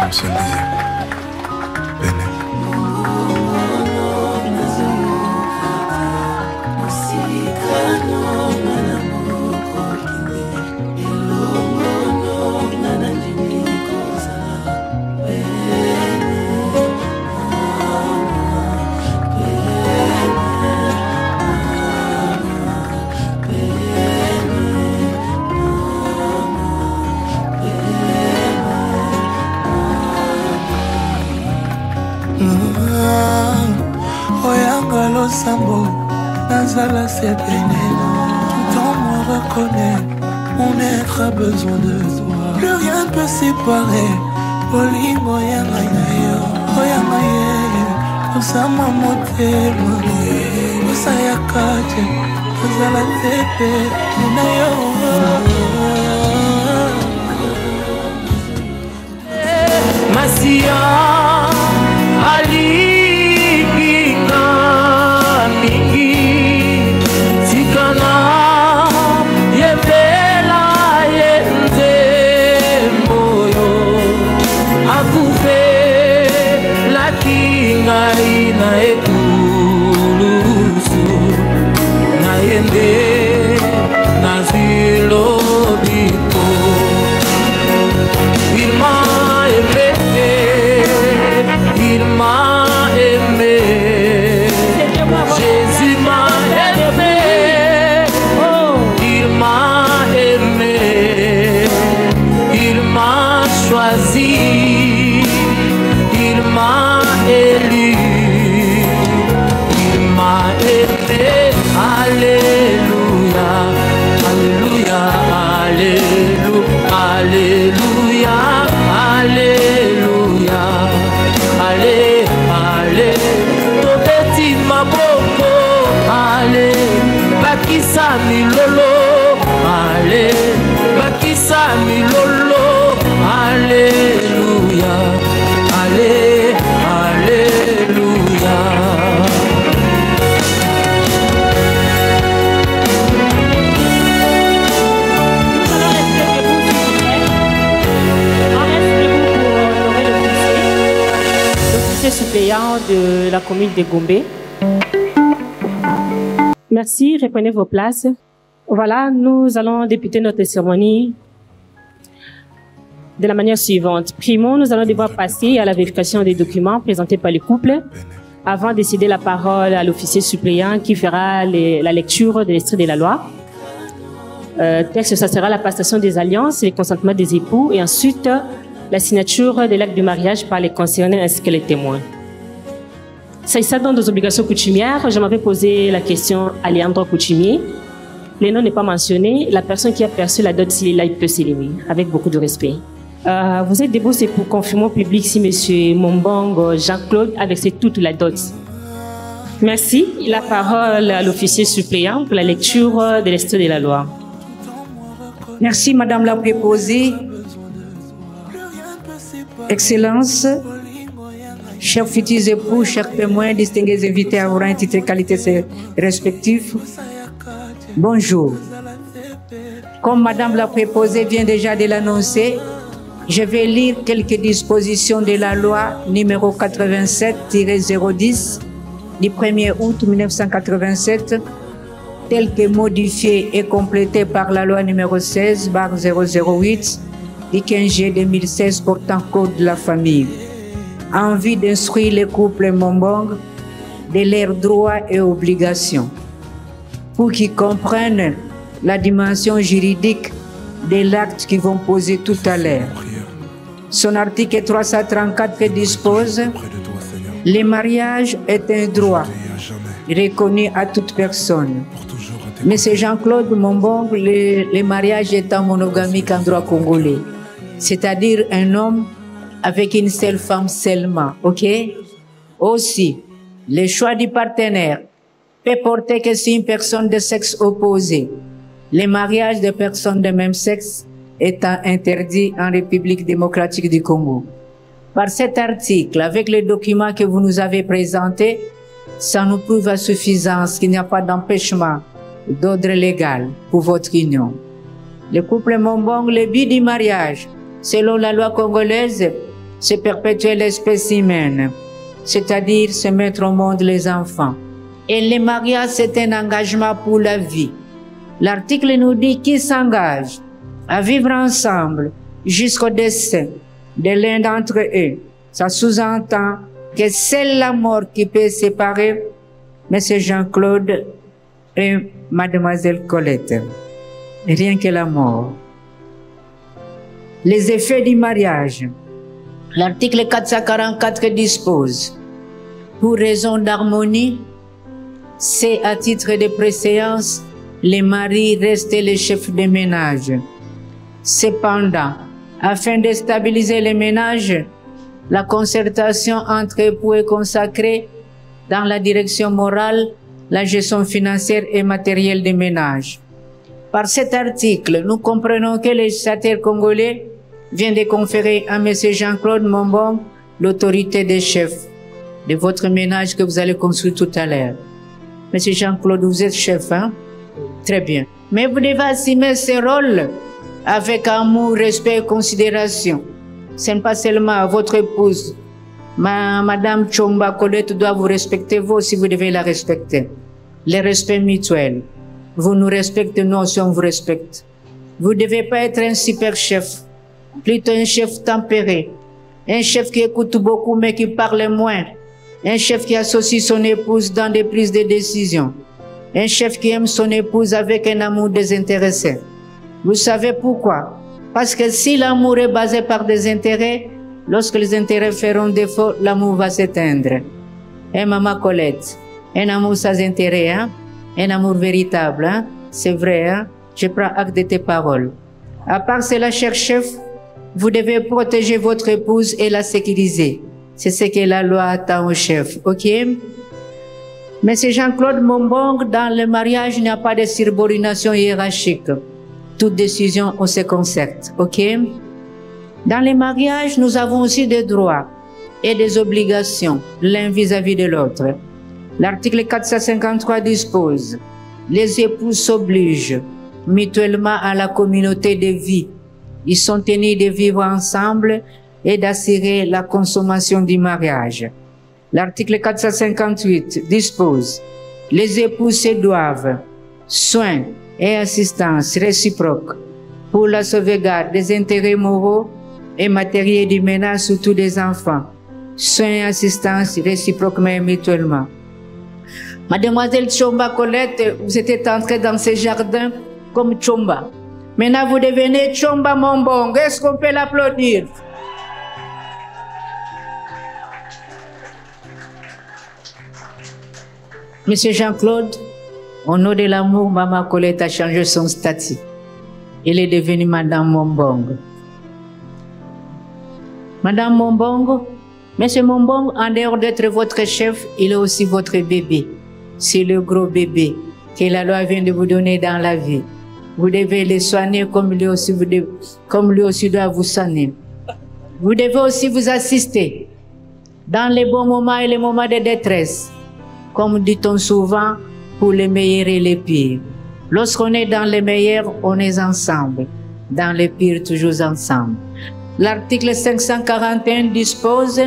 comme ça disait. Bene. Oyanga Sambo, Nazala Sepene. Tout en me reconnaît, mon être a besoin de toi. Plus rien ne peut séparer. Olimo Oyanga Nayo, Oyanga Yeye, Osama Motema, Osaya Kache, Osala Tepe, Nayo. Masia Ali Milolo, allez, Bakisa Milolo, alléluia, allez, alléluia. L'officier suppléant de la commune de Gombe. Merci, reprenez vos places. Voilà, nous allons débuter notre cérémonie de la manière suivante. Primo, nous allons devoir passer à la vérification des documents présentés par le couple avant de céder la parole à l'officier suppléant qui fera la lecture de l'extrait de la loi. Texte, ça sera la passation des alliances et le consentement des époux et ensuite la signature de l'acte de mariage par les concernés ainsi que les témoins. S'agissant donc des obligations coutumières, je m'avais posé la question à Léandre Coutumier. Le nom n'est pas mentionné. La personne qui a perçu la dot, s'il est là, il peut s'élever, avec beaucoup de respect. Vous êtes debout, c'est pour confirmer au public si M. Mombong Jean-Claude a versé toute la dot. Merci. La parole à l'officier suppléant pour la lecture de l'extrait de la loi. Merci, Madame la préposée. Excellence. Chers futurs époux, chers témoins, distingués invités à vos rangs, titres et qualités respectifs, bonjour. Comme Madame la préposée vient déjà de l'annoncer, je vais lire quelques dispositions de la loi numéro 87-010 du 1er août 1987, telle que modifiée et complétée par la loi numéro 16/008 du 15 juillet 2016 portant code de la famille, en vue d'instruire les couples Mombong de leurs droits et obligations, pour qu'ils comprennent la dimension juridique de l'acte qu'ils vont poser tout à l'heure. Son article 334 dispose: le mariage est un droit reconnu à toute personne. Monsieur Jean-Claude Mombong, le mariage est en monogamique en droit congolais, c'est-à-dire un homme avec une seule femme seulement, ok? Aussi, le choix du partenaire peut porter que sur une personne de sexe opposé. Le mariage de personnes de même sexe étant interdit en République démocratique du Congo. Par cet article, avec les documents que vous nous avez présentés, ça nous prouve à suffisance qu'il n'y a pas d'empêchement d'ordre légal pour votre union. Le couple Mombong, le but du mariage, selon la loi congolaise, c'est perpétuer l'espèce humaine, c'est-à-dire se mettre au monde les enfants. Et le mariage, c'est un engagement pour la vie. L'article nous dit qu'ils s'engagent à vivre ensemble jusqu'au décès de l'un d'entre eux. Ça sous-entend que c'est la mort qui peut séparer M. Jean-Claude et Mademoiselle Colette. Rien que la mort. Les effets du mariage. L'article 444 dispose, pour raison d'harmonie, c'est à titre de préséance, les maris restent les chefs de ménage. Cependant, afin de stabiliser les ménages, la concertation entre époux est consacrée dans la direction morale, la gestion financière et matérielle des ménages. Par cet article, nous comprenons que le législateur congolais vient de conférer à M. Jean-Claude Mombong l'autorité des chefs de votre ménage que vous allez construire tout à l'heure. M. Jean-Claude, vous êtes chef, hein? Très bien. Mais vous devez assumer ce rôle avec amour, respect et considération. Ce n'est pas seulement votre épouse. Madame Chomba Colette doit vous respecter, vous aussi vous devez la respecter. Le respect mutuel. Vous nous respectez, nous aussi on vous respecte. Vous ne devez pas être un super chef, plutôt un chef tempéré, un chef qui écoute beaucoup mais qui parle moins, un chef qui associe son épouse dans des prises de décision, un chef qui aime son épouse avec un amour désintéressé. Vous savez pourquoi? Parce que si l'amour est basé par des intérêts, lorsque les intérêts feront défaut, l'amour va s'éteindre. Et maman Colette, un amour sans intérêt, hein? Un amour véritable, hein? C'est vrai, hein? Je prends acte de tes paroles. À part cela, cher chef, vous devez protéger votre épouse et la sécuriser. C'est ce que la loi attend au chef, ok? Monsieur Jean-Claude Mombong, dans le mariage, il n'y a pas de subordination hiérarchique. Toute décision, on se concerte, ok? Dans les mariages, nous avons aussi des droits et des obligations, l'un vis-à-vis de l'autre. L'article 453 dispose, les époux s'obligent mutuellement à la communauté de vie. Ils sont tenus de vivre ensemble et d'assurer la consommation du mariage. L'article 458 dispose, les époux se doivent soins et assistance réciproque pour la sauvegarde des intérêts moraux et matériels du ménage, surtout des enfants. Soins et assistance réciproquement et mutuellement. Mademoiselle Chomba Colette, vous étiez entrée dans ce jardin comme Chomba. Maintenant, vous devenez Chomba Mombong. Est-ce qu'on peut l'applaudir? Monsieur Jean-Claude, au nom de l'amour, Maman Colette a changé son statut. Elle est devenue Madame Mombong. Madame Mombong, Monsieur Mombong, en dehors d'être votre chef, il est aussi votre bébé. C'est le gros bébé que la loi vient de vous donner dans la vie. Vous devez le soigner comme lui aussi doit vous soigner. Vous devez aussi vous assister dans les bons moments et les moments de détresse. Comme dit-on souvent, pour les meilleurs et les pires. Lorsqu'on est dans les meilleurs, on est ensemble. Dans les pires, toujours ensemble. L'article 541 dispose,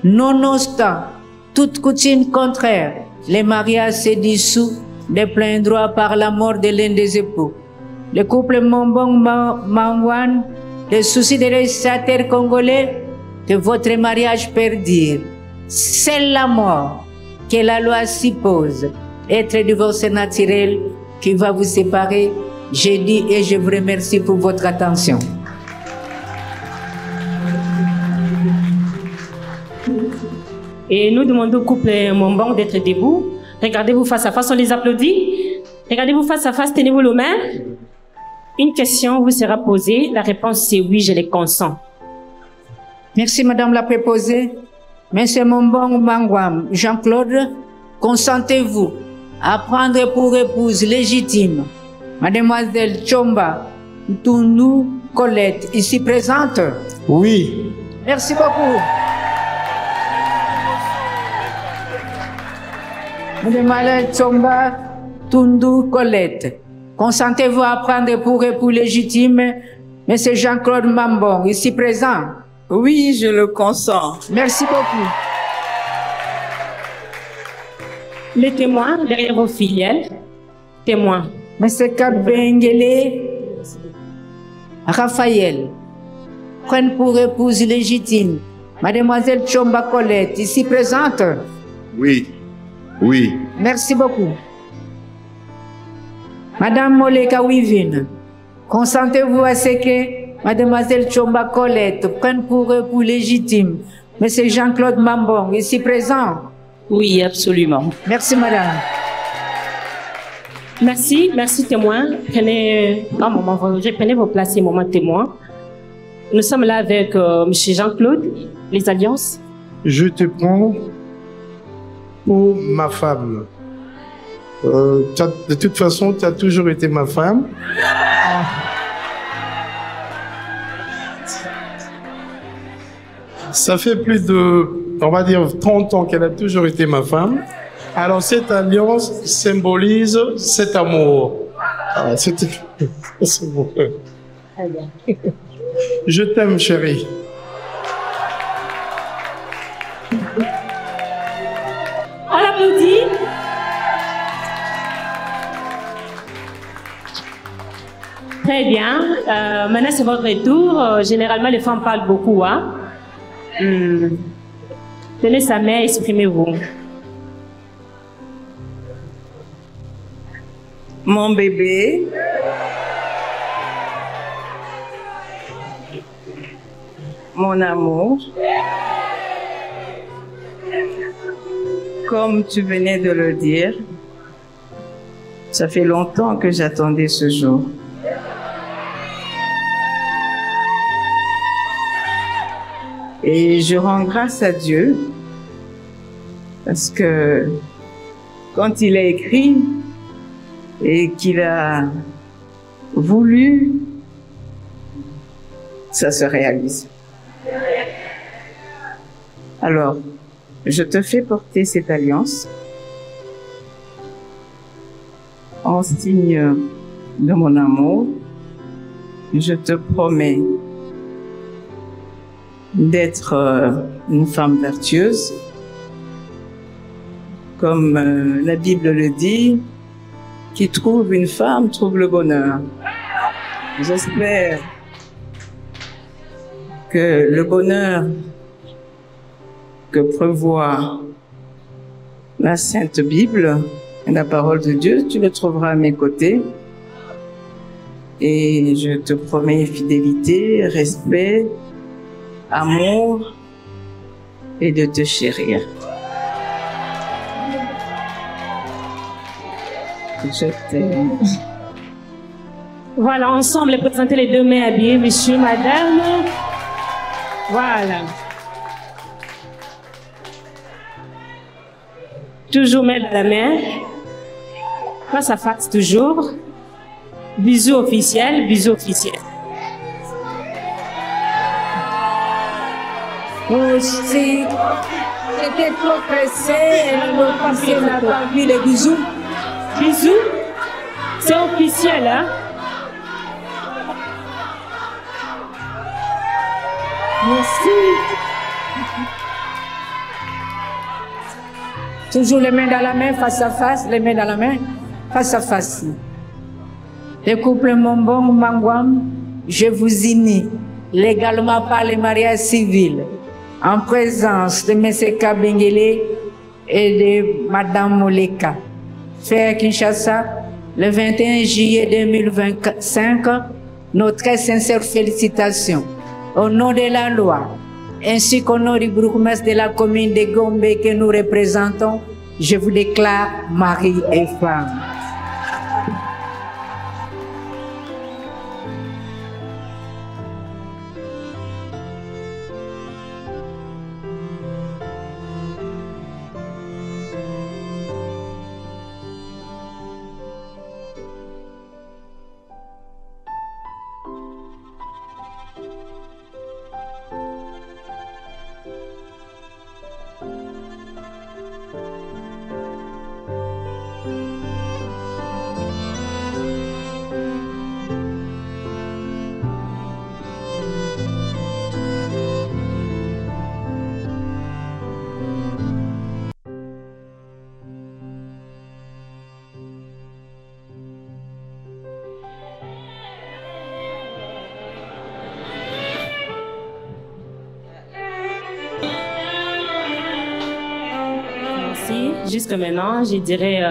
nonobstant toute coutume contraire, les mariages se dissous de plein droit par la mort de l'un des époux. Le couple Mombong-Mangwan, le souci des législateurs congolais, que votre mariage perdure. C'est la mort que la loi suppose être divorce naturel qui va vous séparer. Je dis et je vous remercie pour votre attention. Et nous demandons au couple Mombong d'être debout. Regardez-vous face à face, on les applaudit. Regardez-vous face à face, tenez-vous les mains. Une question vous sera posée. La réponse c'est oui, je les consens. Merci Madame la préposée. Monsieur Mombong Mangwam, Jean-Claude, consentez-vous à prendre pour épouse légitime Mademoiselle Chomba Ntundu Colette, ici présente? Oui. Merci beaucoup. Mademoiselle Chomba Ntundu Colette, consentez-vous à prendre pour époux légitime Monsieur Jean-Claude Mombong, ici présent? Oui, je le consens. Merci beaucoup. Les témoins derrière vos filiales. Témoins. Monsieur Kabengele Raphaël prennent pour épouse légitime Mademoiselle Chomba Colette, ici présente. Oui. Oui. Merci beaucoup. Madame Moleka Wivine, consentez-vous à ce que Mademoiselle Chomba Colette prenne pour époux légitime Monsieur Jean-Claude Mambong, ici présent? Oui, absolument. Merci, madame. Merci témoins. Prenez vos places et moment témoin. Nous sommes là avec M. Jean-Claude, les alliances. Je te prends pour ma femme. De toute façon, tu as toujours été ma femme. Ça fait plus de, on va dire, 30 ans qu'elle a toujours été ma femme. Alors cette alliance symbolise cet amour. Ah, c'est bon. Je t'aime, chérie. On l'applaudit. Très bien. Maintenant, c'est votre tour. Généralement, les femmes parlent beaucoup. Hein? Tenez sa main, exprimez-vous. Mon bébé, mon amour, comme tu venais de le dire, ça fait longtemps que j'attendais ce jour. Et je rends grâce à Dieu parce que quand il a écrit et qu'il a voulu, ça se réalise. Alors, je te fais porter cette alliance en signe de mon amour. Je te promets d'être une femme vertueuse, comme la Bible le dit, qui trouve une femme trouve le bonheur. J'espère que le bonheur que prévoit la Sainte Bible, la parole de Dieu, tu le trouveras à mes côtés. Et je te promets fidélité, respect, amour et de te chérir. Je t'aime. Voilà, ensemble, présentez les deux mains habillées, monsieur, madame. Voilà. Toujours main dans la main. Face à face, toujours. Bisous officiels, bisous officiels. Aussi, j'étais trop pressée, elle n'a pas vu les bisous. Bisous, c'est officiel, hein? Merci. Toujours les mains dans la main, face à face, les mains dans la main, face à face. Le couple Mambong Mangwam, je vous unis légalement par le mariage civil en présence de M. Kabengele et de Mme Moleka. Fait à Kinshasa, le 21 juillet 2025, nos très sincères félicitations. Au nom de la loi, ainsi qu'au nom du bourgmestre de la commune de Gombe que nous représentons, je vous déclare mari et femme. Jusque maintenant, je dirais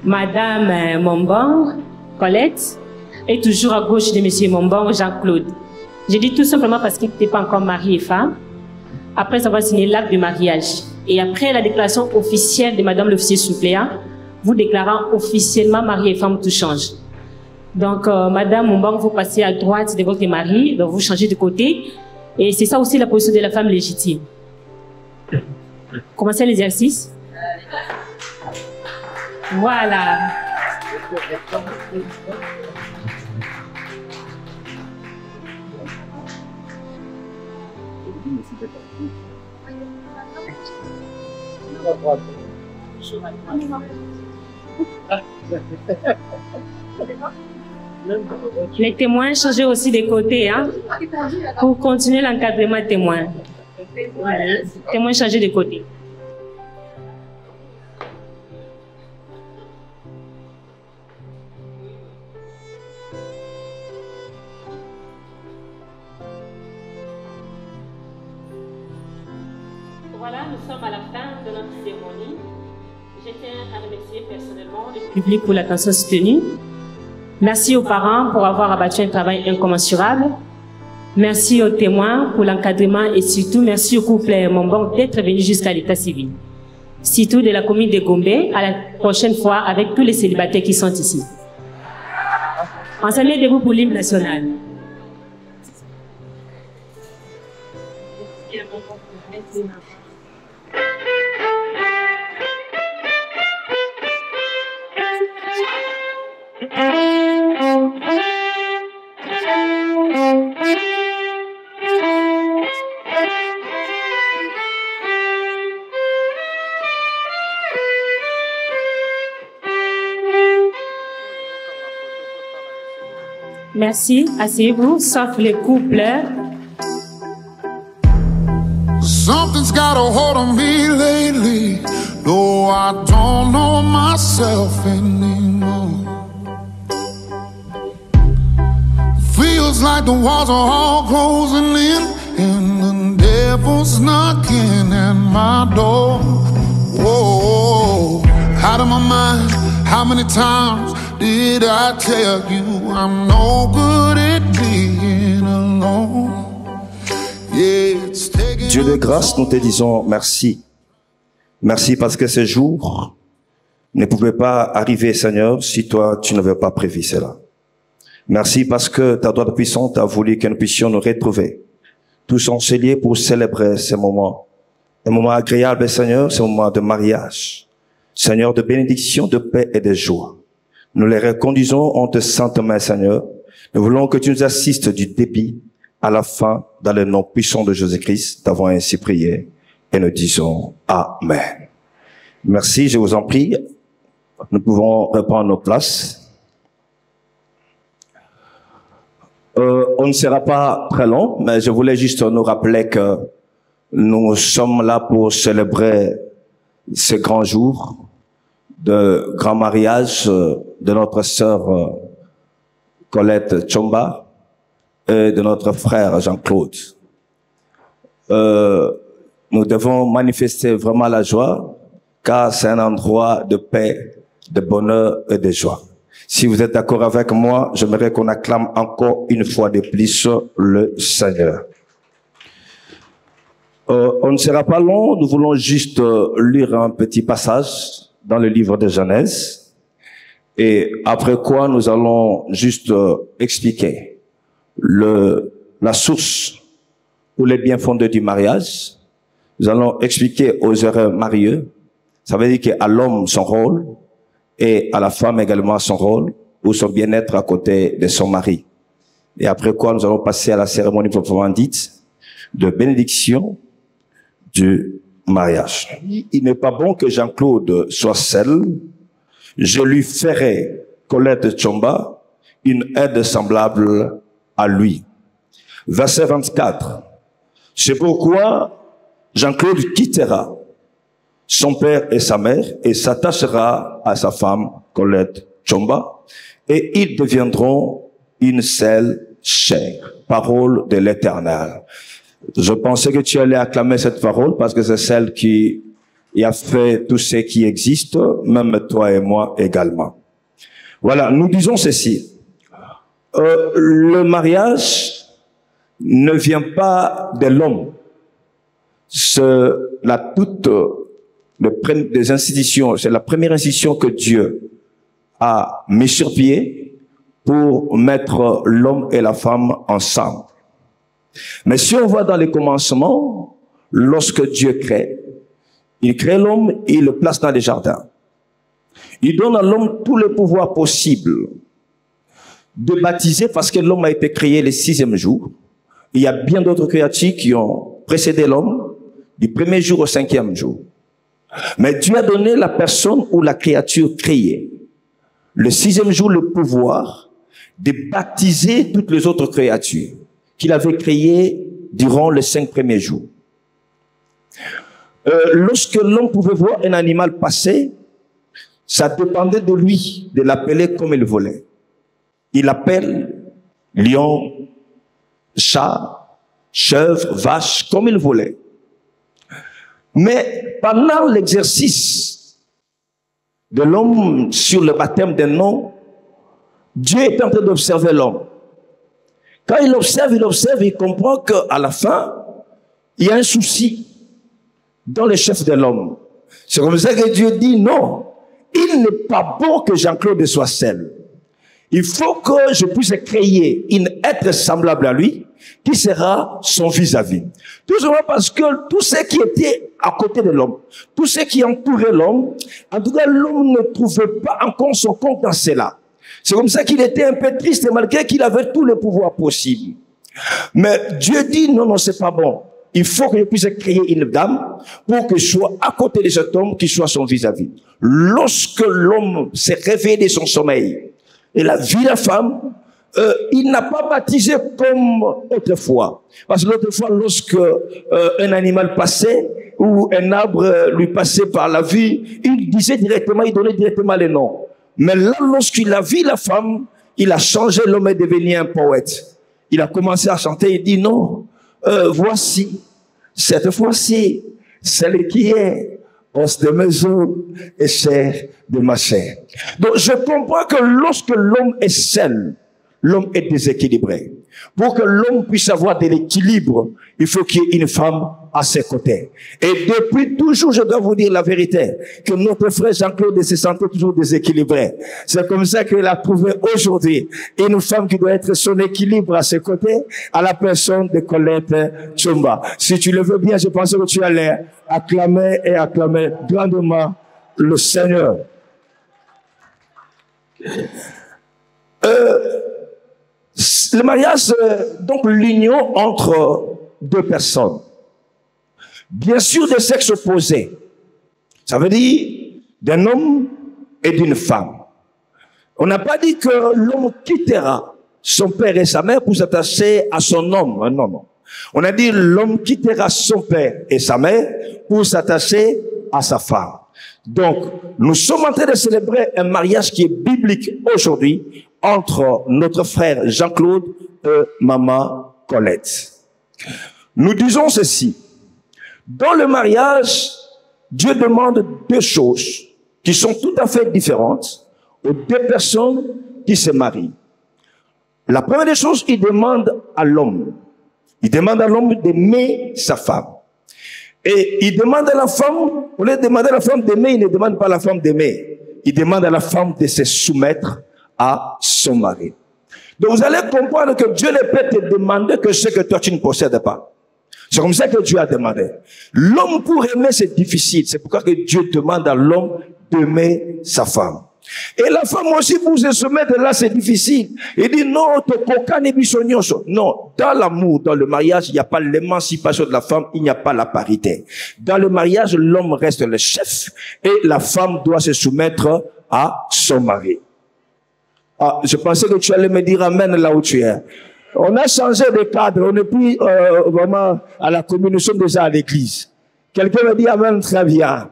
Madame Mombang, Colette, et toujours à gauche de Monsieur Mombang, Jean-Claude. Je dis tout simplement parce qu'il n'était pas encore mari et femme, après avoir signé l'acte de mariage. Et après la déclaration officielle de Madame l'officier suppléant, vous déclarant officiellement mari et femme, tout change. Donc, Madame Mombang, vous passez à droite de votre mari, donc vous changez de côté. Et c'est ça aussi la position de la femme légitime. Commencez l'exercice. Voilà. Les témoins, changez aussi de côté, hein, pour continuer l'encadrement témoin. Témoins, changez de côté. Voilà, nous sommes à la fin de notre cérémonie. Je tiens à remercier personnellement le public pour l'attention soutenue. Merci aux parents pour avoir abattu un travail incommensurable. Merci aux témoins pour l'encadrement et surtout merci au couple Mombang d'être venu jusqu'à l'état civil. Surtout de la commune de Gombe, à la prochaine fois avec tous les célibataires qui sont ici. Ensemble debout pour l'hymne national. Merci, asseyez-vous, sauf les couples. Something's got a hold on me lately, though I don't know myself anymore. Feels like the walls are all closing in, and the devil's knocking at my door. Whoa, out of my mind, how many times did I tell you I'm no good at being alone? Yeah, it's taking. Dieu de grâce, nous te disons merci. Merci parce que ce jour ne pouvait pas arriver, Seigneur, si toi, tu n'avais pas prévu cela. Merci parce que ta droite puissante a voulu que nous puissions nous retrouver, tous ensemble pour célébrer ce moment. Un moment agréable, Seigneur, ce moment de mariage. Seigneur, de bénédiction, de paix et de joie. Nous les reconduisons en te sainte main, Seigneur. Nous voulons que tu nous assistes du début à la fin, dans le nom puissant de Jésus-Christ, d'avoir ainsi prié. Et nous disons Amen. Merci, je vous en prie. Nous pouvons reprendre nos places. On ne sera pas très long, mais je voulais juste nous rappeler que nous sommes là pour célébrer ce grand jour de grand mariage de notre sœur Colette Chomba et de notre frère Jean-Claude. Nous devons manifester vraiment la joie, car c'est un endroit de paix, de bonheur et de joie. Si vous êtes d'accord avec moi, j'aimerais qu'on acclame encore une fois de plus le Seigneur. On ne sera pas long, nous voulons juste lire un petit passage dans le livre de Genèse, et après quoi nous allons juste expliquer la source pour les biens fondés du mariage. Nous allons expliquer aux heureux mariés, ça veut dire qu'à l'homme son rôle, et à la femme également son rôle, ou son bien-être à côté de son mari. Et après quoi nous allons passer à la cérémonie proprement dite de bénédiction du mariage. Il n'est pas bon que Jean-Claude soit seul. Je lui ferai, Colette Chomba, une aide semblable à lui. Verset 24. C'est pourquoi Jean-Claude quittera son père et sa mère et s'attachera à sa femme, Colette Chomba, et ils deviendront une seule chair. Parole de l'Éternel. Je pensais que tu allais acclamer cette parole parce que c'est celle qui et a fait tout ce qui existe, même toi et moi également. Voilà, nous disons ceci. Le mariage ne vient pas de l'homme. C'est des institutions, c'est la première institution que Dieu a mis sur pied pour mettre l'homme et la femme ensemble. Mais si on voit dans les commencements, lorsque Dieu crée, il crée l'homme et il le place dans les jardins. Il donne à l'homme tout le pouvoir possible de baptiser, parce que l'homme a été créé le 6e jour. Il y a bien d'autres créatures qui ont précédé l'homme du 1er jour au 5e jour. Mais Dieu a donné la personne ou la créature créée le 6e jour le pouvoir de baptiser toutes les autres créatures qu'il avait créées durant les 5 premiers jours. Lorsque l'homme pouvait voir un animal passer, ça dépendait de lui de l'appeler comme il voulait. Il appelle lion, chat, chèvre, vache, comme il voulait. Mais pendant l'exercice de l'homme sur le baptême d'un nom, Dieu est en train d'observer l'homme. Quand il observe, il comprend qu'à la fin, il y a un souci dans le chef de l'homme. C'est comme ça que Dieu dit non, il n'est pas bon que Jean-Claude soit seul. Il faut que je puisse créer un être semblable à lui, qui sera son vis-à-vis. Tout simplement parce que tout ce qui était à côté de l'homme, tout ce qui entourait l'homme, en tout cas, l'homme ne trouvait pas encore son compte dans cela. C'est comme ça qu'il était un peu triste, malgré qu'il avait tous les pouvoirs possibles. Mais Dieu dit, non, non, c'est pas bon. Il faut que je puisse créer une dame pour que je sois à côté de cet homme qui soit son vis-à-vis. Lorsque l'homme s'est réveillé de son sommeil, et a vu la femme, il n'a pas baptisé comme autrefois. Parce que l'autrefois, lorsque un animal passait, ou un arbre lui passait par la vue, il disait directement, il donnait directement les noms. Mais là, lorsqu'il a vu la femme, il a changé, l'homme est devenu un poète. Il a commencé à chanter, il dit non, voici, cette fois-ci, celle qui est os de mes os et chair de ma chair. Donc je comprends que lorsque l'homme est seul, l'homme est déséquilibré. Pour que l'homme puisse avoir de l'équilibre, il faut qu'il y ait une femme à ses côtés. Et depuis toujours, je dois vous dire la vérité, que notre frère Jean-Claude se sentait toujours déséquilibré. C'est comme ça qu'il a trouvé aujourd'hui une femme qui doit être son équilibre à ses côtés, à la personne de Colette Tchumba. Si tu le veux bien, je pense que tu allais acclamer et acclamer grandement le Seigneur. Le mariage, donc l'union entre deux personnes, bien sûr de sexe opposé. Ça veut dire d'un homme et d'une femme. On n'a pas dit que l'homme quittera son père et sa mère pour s'attacher à son homme. Non, non. On a dit l'homme quittera son père et sa mère pour s'attacher à sa femme. Donc, nous sommes en train de célébrer un mariage qui est biblique aujourd'hui entre notre frère Jean-Claude et maman Colette. Nous disons ceci. Dans le mariage, Dieu demande deux choses qui sont tout à fait différentes aux deux personnes qui se marient. La première des choses, il demande à l'homme. Il demande à l'homme d'aimer sa femme. Et il demande à la femme, au lieu de demander à la femme d'aimer, il ne demande pas à la femme d'aimer. Il demande à la femme de se soumettre à son mari. Donc vous allez comprendre que Dieu ne peut te demander que ce que toi tu ne possèdes pas. C'est comme ça que Dieu a demandé. L'homme pour aimer c'est difficile. C'est pourquoi que Dieu demande à l'homme d'aimer sa femme. Et la femme aussi pour se soumettre là c'est difficile. Il dit non, non, dans l'amour, dans le mariage, il n'y a pas l'émancipation de la femme, il n'y a pas la parité. Dans le mariage, l'homme reste le chef et la femme doit se soumettre à son mari. Ah, je pensais que tu allais me dire amen là où tu es. On a changé de cadre, on n'est plus vraiment à la communion déjà à l'église. Quelqu'un me dit amen, très bien.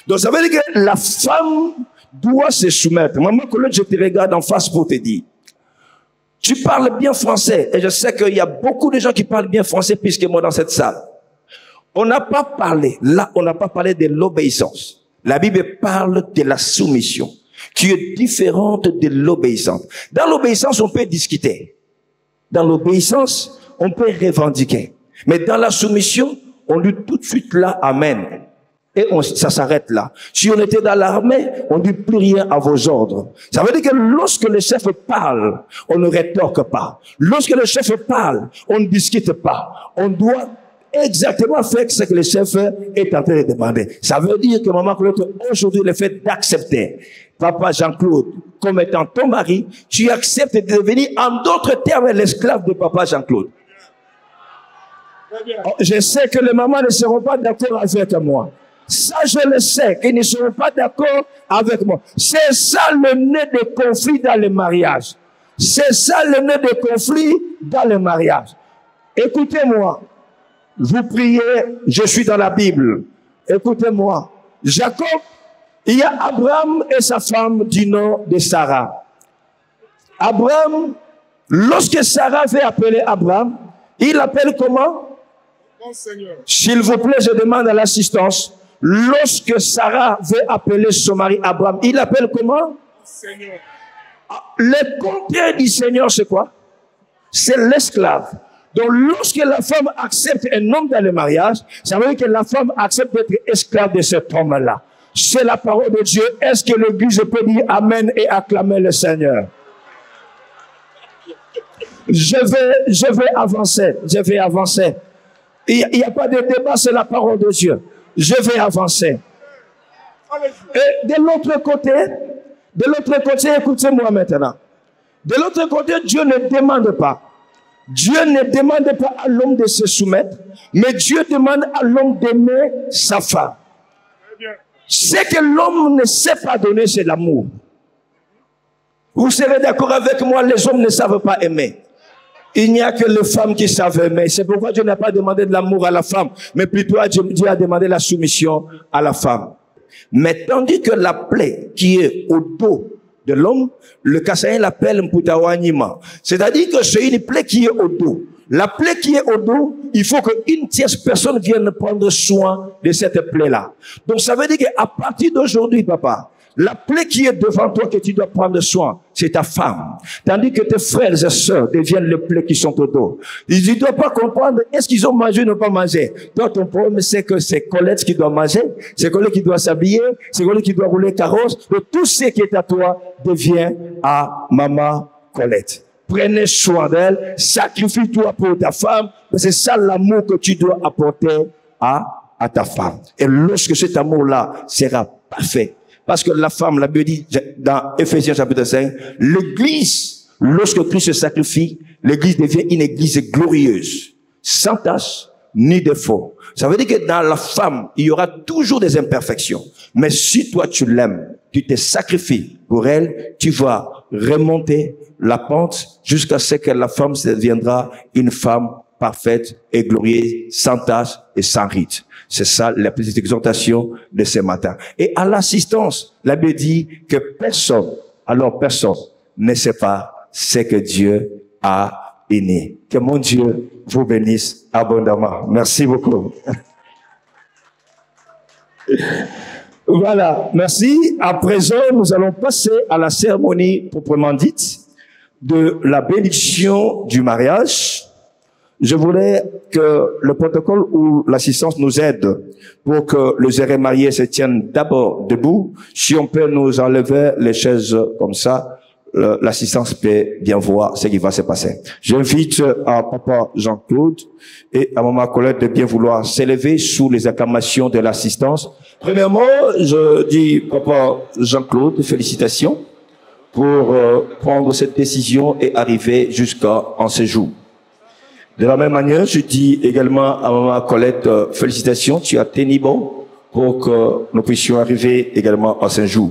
Donc ça veut dire que la femme doit se soumettre. Maman Colette, je te regarde en face pour te dire. Tu parles bien français et je sais qu'il y a beaucoup de gens qui parlent bien français plus que moi dans cette salle. On n'a pas parlé, là, on n'a pas parlé de l'obéissance. La Bible parle de la soumission, qui est différente de l'obéissance. Dans l'obéissance, on peut discuter. Dans l'obéissance, on peut revendiquer. Mais dans la soumission, on dit tout de suite là, amen. Et ça s'arrête là. Si on était dans l'armée, on ne dit plus rien à vos ordres. Ça veut dire que lorsque le chef parle, on ne rétorque pas. Lorsque le chef parle, on ne discute pas. On doit exactement faire ce que le chef est en train de demander. Ça veut dire que maman Claude, aujourd'hui, le fait d'accepter papa Jean-Claude comme étant ton mari, tu acceptes de devenir en d'autres termes l'esclave de papa Jean-Claude. Je sais que les mamans ne seront pas d'accord avec moi. Ça, je le sais, qu'ils ne seront pas d'accord avec moi. C'est ça le nez de conflit dans le mariage. C'est ça le nez de conflit dans le mariage. Écoutez-moi. Vous priez, je suis dans la Bible. Écoutez-moi. Jacob, il y a Abraham et sa femme du nom de Sarah. Abraham, lorsque Sarah veut appeler Abraham, il appelle comment? S'il vous plaît, je demande à l'assistance. Lorsque Sarah veut appeler son mari Abraham, il appelle comment? Seigneur. Le contraire du Seigneur, c'est quoi? C'est l'esclave. Donc, lorsque la femme accepte un homme dans le mariage, ça veut dire que la femme accepte d'être esclave de cet homme-là. C'est la parole de Dieu. Est-ce que l'Église peut dire Amen et acclamer le Seigneur? Je vais avancer. Je vais avancer. Il n'y a pas de débat, c'est la parole de Dieu. Je vais avancer. Et de l'autre côté, écoutez-moi maintenant. De l'autre côté, Dieu ne demande pas. Dieu ne demande pas à l'homme de se soumettre, mais Dieu demande à l'homme d'aimer sa femme. Ce que l'homme ne sait pas donner, c'est l'amour. Vous serez d'accord avec moi, les hommes ne savent pas aimer. Il n'y a que les femmes qui savent aimer. C'est pourquoi Dieu n'a pas demandé de l'amour à la femme, mais plutôt Dieu a demandé la soumission à la femme. Mais tandis que la plaie qui est au dos de l'homme, le Kassaïen l'appelle Mputawanima. C'est-à-dire que c'est une plaie qui est au dos. La plaie qui est au dos, il faut qu'une tierce personne vienne prendre soin de cette plaie-là. Donc ça veut dire qu'à partir d'aujourd'hui, papa, la plaie qui est devant toi que tu dois prendre soin, c'est ta femme. Tandis que tes frères et sœurs deviennent les plaies qui sont au dos. Ils ne doivent pas comprendre est-ce qu'ils ont mangé ou n'ont pas mangé. Toi, ton problème, c'est que c'est Colette qui doit manger, c'est Colette qui doit s'habiller, c'est Colette qui doit rouler carrosse. Tout ce qui est à toi devient à maman Colette. Prenez soin d'elle, sacrifie-toi pour ta femme, c'est ça l'amour que tu dois apporter à ta femme. Et lorsque cet amour-là sera parfait, parce que la femme, la Bible dit dans Ephésiens chapitre 5, l'église, lorsque Christ se sacrifie, l'église devient une église glorieuse, sans tache ni défaut. Ça veut dire que dans la femme, il y aura toujours des imperfections. Mais si toi tu l'aimes, tu te sacrifies pour elle, tu vas remonter la pente jusqu'à ce que la femme deviendra une femme parfaite et glorieuse, sans tache et sans rite. C'est ça la petite exhortation de ce matin. Et à l'assistance, la Bible dit que personne ne sait pas ce que Dieu a uni. Que mon Dieu vous bénisse abondamment. Merci beaucoup. Voilà, merci. À présent, nous allons passer à la cérémonie proprement dite de la bénédiction du mariage. Je voulais que le protocole ou l'assistance nous aide pour que les heureux mariés se tiennent d'abord debout. Si on peut nous enlever les chaises comme ça, l'assistance peut bien voir ce qui va se passer. J'invite à papa Jean-Claude et à maman Colette de bien vouloir s'élever sous les acclamations de l'assistance. Premièrement, je dis papa Jean-Claude, félicitations pour prendre cette décision et arriver jusqu'à ce jour. De la même manière, je dis également à maman Colette, félicitations, tu as tenu bon pour que nous puissions arriver également à ce jour.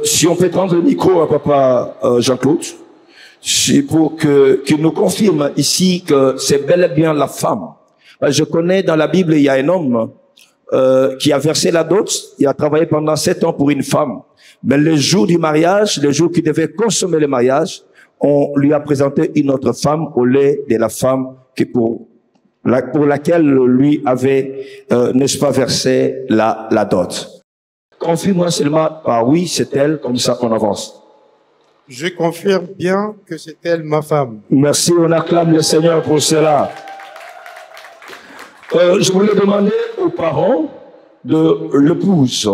Si on peut prendre le micro à papa Jean-Claude, c'est pour qu'il nous confirme ici que c'est bel et bien la femme. Je connais dans la Bible, il y a un homme qui a versé la dot, il a travaillé pendant 7 ans pour une femme. Mais le jour du mariage, le jour qu'il devait consommer le mariage, on lui a présenté une autre femme au lieu de la femme qui pour pour laquelle lui avait, n'est-ce pas, versé la dot. Confirme-moi seulement par oui, c'est elle, comme ça qu'on avance. Je confirme bien que c'est elle ma femme. Merci, on acclame le Seigneur pour cela. Je voulais demander aux parents de l'épouse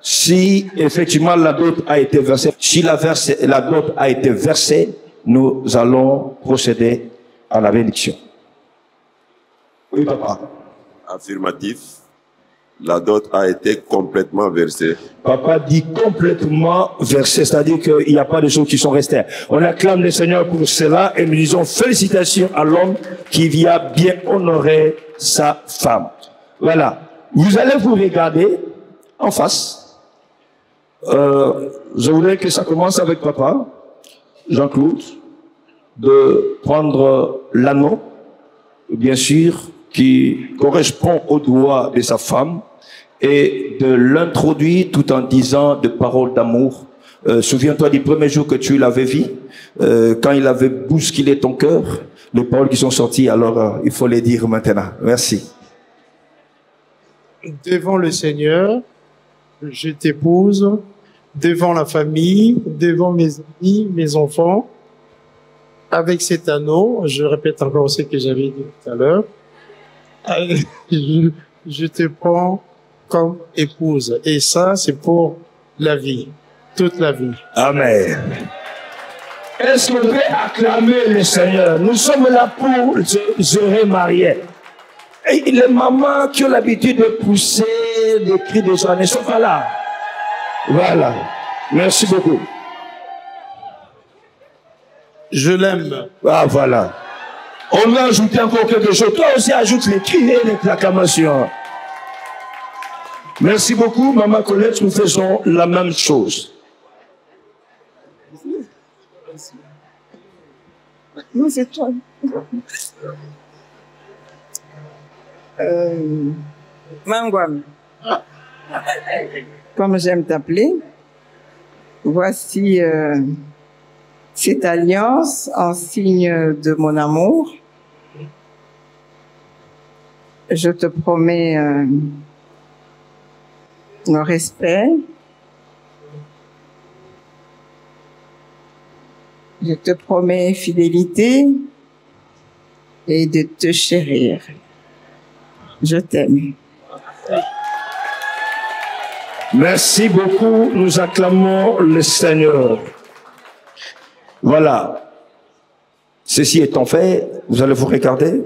si effectivement la dot a été versée. Si la dot a été versée, nous allons procéder à la bénédiction. Oui, papa. Affirmatif. La dot a été complètement versée. Papa dit complètement versé, c'est-à-dire qu'il n'y a pas de choses qui sont restées. On acclame le Seigneur pour cela et nous disons félicitations à l'homme qui vient bien honorer sa femme. Voilà. Vous allez vous regarder en face. Je voudrais que ça commence avec papa, Jean-Claude, de prendre l'anneau, bien sûr, qui correspond au doigt de sa femme, et de l'introduire tout en disant des paroles d'amour. Souviens-toi du premier jour que tu l'avais vu, quand il avait bousculé ton cœur, les paroles qui sont sorties, alors il faut les dire maintenant. Merci. Devant le Seigneur, je t'épouse, devant la famille, devant mes amis, mes enfants, avec cet anneau, je répète encore ce que j'avais dit tout à l'heure, je te prends comme épouse. Et ça, c'est pour la vie, toute la vie. Amen. Est-ce qu'on peut acclamer le Seigneur? Nous sommes là pour se remarier. Et les mamans qui ont l'habitude de pousser des cris de joie ne sont pas là. Voilà. Merci beaucoup. Je l'aime. Ah, voilà. On va ajouter encore quelque chose. Toi aussi, ajoute les cris et les acclamations. Merci beaucoup, Maman Colette. Nous faisons la même chose. Non, c'est toi. Mangwam, comme j'aime t'appeler, voici cette alliance en signe de mon amour. Je te promets le respect. Je te promets fidélité et de te chérir. Je t'aime. Merci beaucoup. Nous acclamons le Seigneur. Voilà. Ceci étant fait, vous allez vous regarder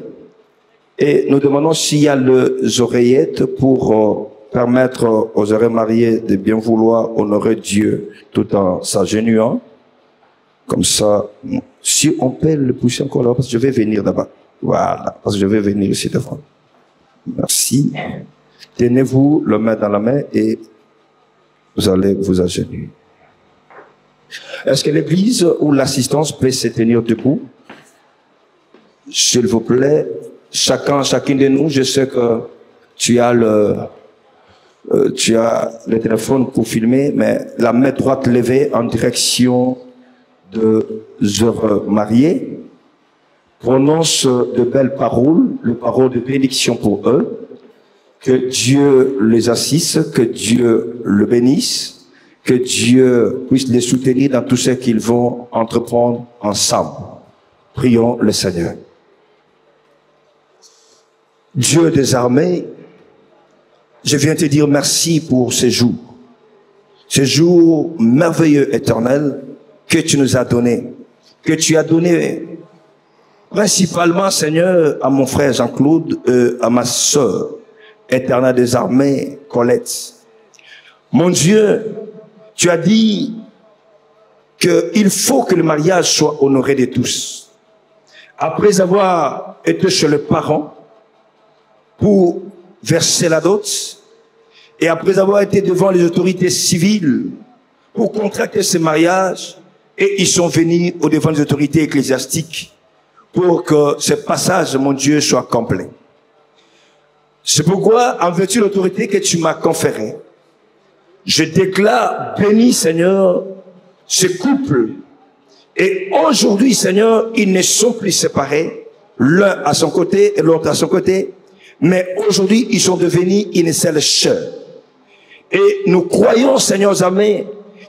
et nous demandons s'il y a les oreillettes pour permettre aux heureux mariés de bien vouloir honorer Dieu tout en s'agenouillant. Comme ça, si on peut le pousser encore là, parce que je vais venir là-bas. Voilà, parce que je vais venir ici devant. Merci. Tenez-vous le main dans la main et vous allez vous agenouiller. Est-ce que l'église ou l'assistance peut se tenir debout? S'il vous plaît, chacune de nous, je sais que tu as le téléphone pour filmer, mais la main droite levée en direction de heureux mariés, prononce de belles paroles, les paroles de bénédiction pour eux, que Dieu les assiste, que Dieu le bénisse, que Dieu puisse les soutenir dans tout ce qu'ils vont entreprendre ensemble. Prions le Seigneur. Dieu des armées, je viens te dire merci pour ces jours merveilleux, éternels, que tu nous as donné, que tu as donné principalement, Seigneur, à mon frère Jean-Claude, à ma sœur, éternelle des armées, Colette. Mon Dieu, tu as dit qu'il faut que le mariage soit honoré de tous. Après avoir été chez les parents pour verser la dot, et après avoir été devant les autorités civiles pour contracter ce mariage, et ils sont venus au devant des autorités ecclésiastiques pour que ce passage, mon Dieu, soit complet. C'est pourquoi, en vertu de l'autorité que tu m'as conférée, je déclare, béni Seigneur, ce couple. Et aujourd'hui, Seigneur, ils ne sont plus séparés. l'un à son côté et l'autre à son côté, mais aujourd'hui, ils sont devenus une seule chair. Et nous croyons, Seigneur amis,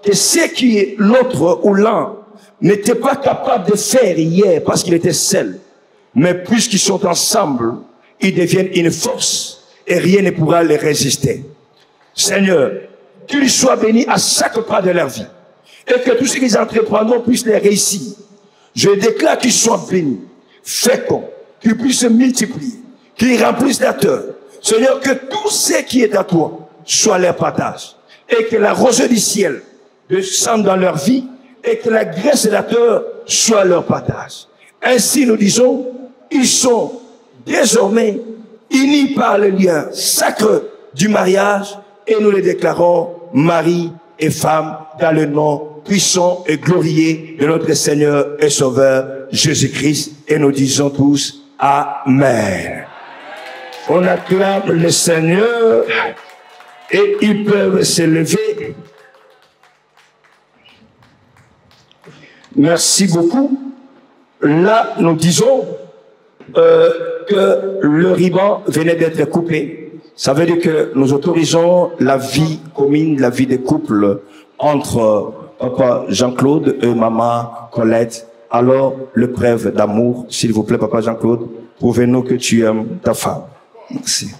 que ce qui l'autre ou l'un n'était pas capable de faire hier parce qu'il était seul, mais puisqu'ils sont ensemble, ils deviennent une force et rien ne pourra les résister. Seigneur, qu'ils soient bénis à chaque pas de leur vie et que tout ce qu'ils entreprendront puisse les réussir. Je déclare qu'ils soient bénis, féconds, qu'ils puissent se multiplier, qu'ils remplissent la terre. Seigneur, que tout ce qui est à toi soit leur partage et que la rosée du ciel descende dans leur vie et que la grâce de la terre soit leur partage. Ainsi nous disons, ils sont désormais unis par le lien sacré du mariage et nous les déclarons mari et femme dans le nom puissant et glorieux de notre Seigneur et Sauveur Jésus-Christ et nous disons tous Amen. On acclame le Seigneur et ils peuvent se lever. Merci beaucoup. Là, nous disons que le ruban venait d'être coupé. Ça veut dire que nous autorisons la vie commune, la vie des couples entre papa Jean-Claude et maman Colette. Alors, le preuve d'amour, s'il vous plaît, papa Jean-Claude, prouvez-nous que tu aimes ta femme. Merci.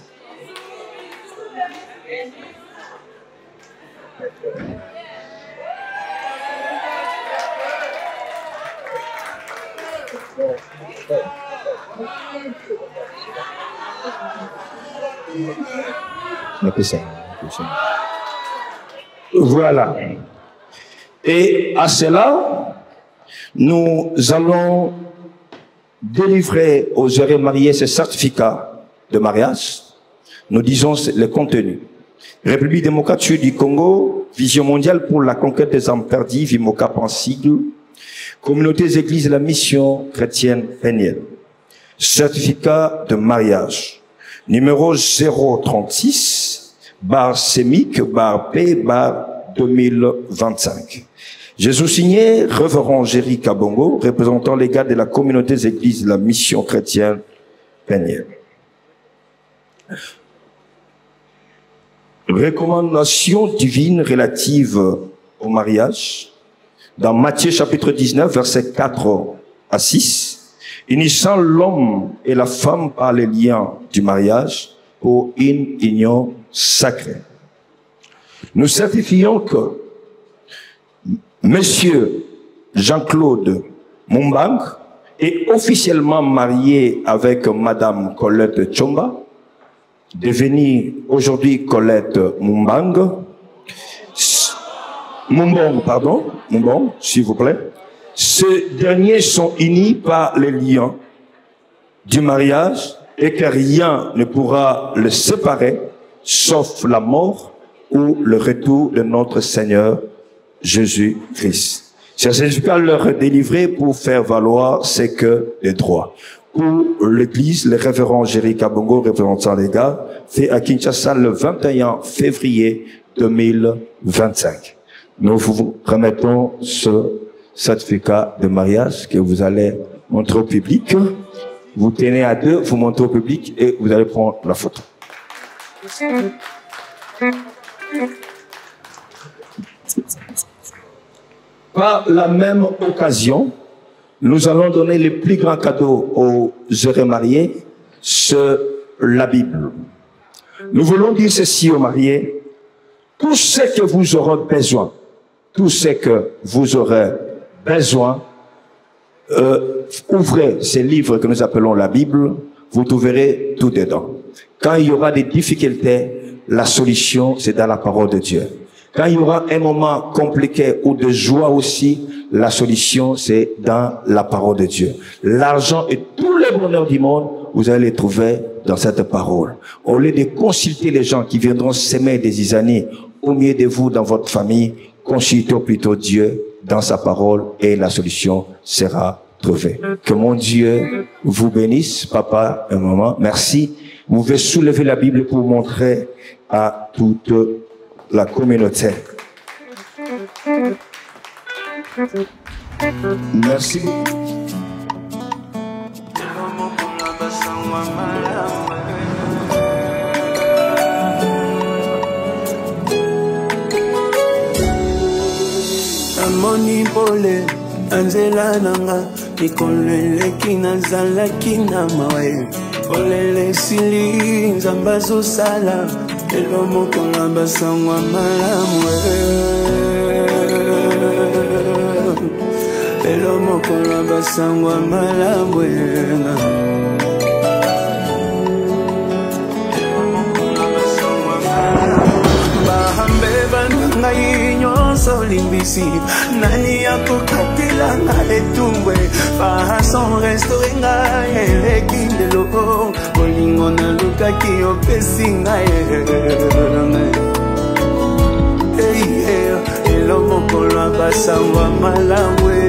Voilà. Et à cela, nous allons délivrer aux heureux mariés ce certificat de mariage. Nous disons le contenu. République démocratique du Congo, vision mondiale pour la conquête des âmes perdues, Vimoka Pansigle, communautés églises de la mission chrétienne Péniel. Certificat de mariage. Numéro 036, barre sémique, barre P, barre 2025. Jésus signé, révérend Géry Kabongo, représentant les gars de la communauté des églises de la mission chrétienne Péniel. Recommandation divine relative au mariage. Dans Matthieu chapitre 19, versets 4 à 6. Unissant l'homme et la femme par les liens du mariage pour une union sacrée. Nous certifions que Monsieur Jean-Claude Mumbang est officiellement marié avec Madame Colette Tchomba, devenue aujourd'hui Colette Mumbang. Mumbang, s'il vous plaît. Ces derniers sont unis par les liens du mariage et que rien ne pourra les séparer, sauf la mort ou le retour de notre Seigneur Jésus-Christ. Ce certificat leur est délivré pour faire valoir ce que les droits. Pour l'église, le révérend Géry Kabongo, représentant les gars, fait à Kinshasa le 21 février 2025. Nous vous remettons ce certificat de mariage que vous allez montrer au public. Vous tenez à deux, vous montrez au public et vous allez prendre la photo. Par la même occasion, nous allons donner le plus grand cadeau aux heureux mariés, c'est la Bible. Nous voulons dire ceci aux mariés: tout ce que vous aurez besoin, tout ce que vous aurez besoin, ouvrez ces livres que nous appelons la Bible, vous trouverez tout dedans. Quand il y aura des difficultés, la solution, c'est dans la parole de Dieu. Quand il y aura un moment compliqué ou de joie aussi, la solution, c'est dans la parole de Dieu. L'argent et tous les bonheurs du monde, vous allez les trouver dans cette parole. Au lieu de consulter les gens qui viendront s'aimer des années au milieu de vous dans votre famille, consultez plutôt Dieu dans sa parole et la solution sera trouvée. Que mon Dieu vous bénisse, papa et maman. Merci. Vous pouvez soulever la Bible pour montrer à toute la communauté. Merci. Amoni pole Anzela nanga Nikolele kina zala kina mawe Olele sili Nzambazo sala Elo moko lamba sangwa malamwe Elo moko lamba sangwa malamwe Solimbisi nani yako katila na etumbwe fahason restore nga elekindelo bolingo na luka ki opesi nga elo mokolo abasangwa malangwe